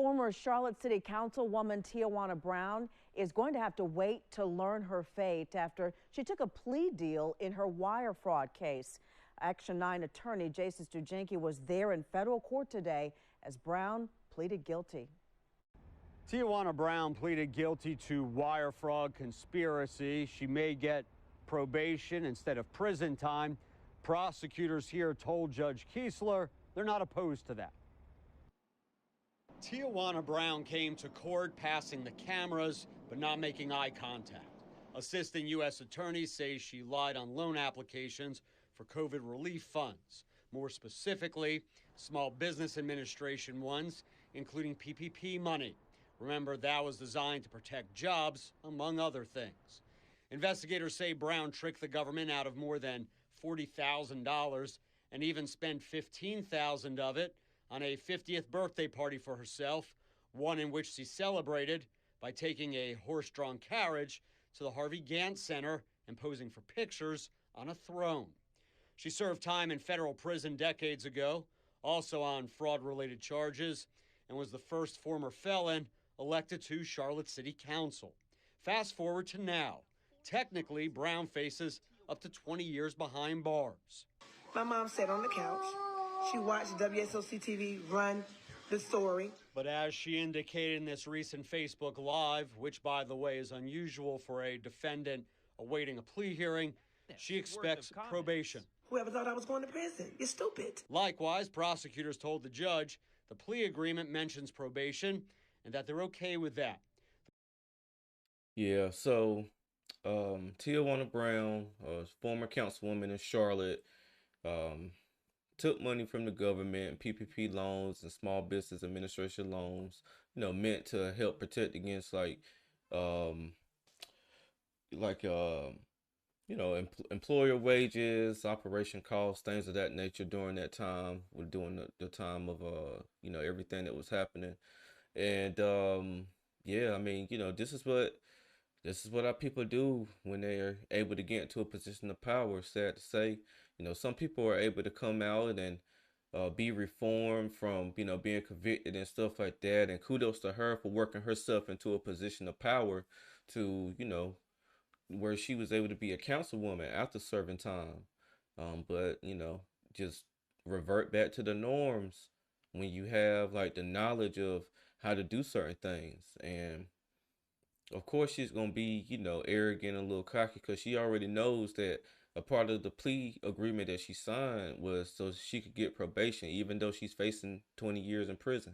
Former Charlotte City Councilwoman Tijuana Brown is going to have to wait to learn her fate after she took a plea deal in her wire fraud case. Action 9 attorney Jason Stujenki was there in federal court today as Brown pleaded guilty. Tijuana Brown pleaded guilty to wire fraud conspiracy. She may get probation instead of prison time. Prosecutors here told Judge Kiesler they're not opposed to that. Tijuana Brown came to court passing the cameras but not making eye contact. Assistant U.S. attorneys say she lied on loan applications for COVID relief funds. More specifically, Small Business Administration ones, including PPP money. Remember, that was designed to protect jobs, among other things. Investigators say Brown tricked the government out of more than $40,000 and even spent $15,000 of it on a 50th birthday party for herself, one in which she celebrated by taking a horse-drawn carriage to the Harvey Gantt Center and posing for pictures on a throne. She served time in federal prison decades ago, also on fraud-related charges, and was the first former felon elected to Charlotte City Council. Fast forward to now. Technically, Brown faces up to 20 years behind bars. My mom sat on the couch. She watched WSOC TV run the story. But as she indicated in this recent Facebook Live, which, by the way, is unusual for a defendant awaiting a plea hearing, she expects probation. Whoever thought I was going to prison is stupid. Likewise, prosecutors told the judge the plea agreement mentions probation and that they're okay with that. Yeah, so Tijuana Brown, former councilwoman in Charlotte, took money from the government, PPP loans and Small Business Administration loans, meant to help protect against employer wages, operation costs, things of that nature during that time, during the time of, everything that was happening. And, yeah, I mean, this is what our people do when they are able to get into a position of power. Sad to say, some people are able to come out and be reformed from, being convicted and stuff like that. And kudos to her for working herself into a position of power to, where she was able to be a councilwoman after serving time. But, just revert back to the norms when you have the knowledge of how to do certain things. And of course she's going to be, arrogant and a little cocky because she already knows that a part of the plea agreement that she signed was so she could get probation, even though she's facing 20 years in prison.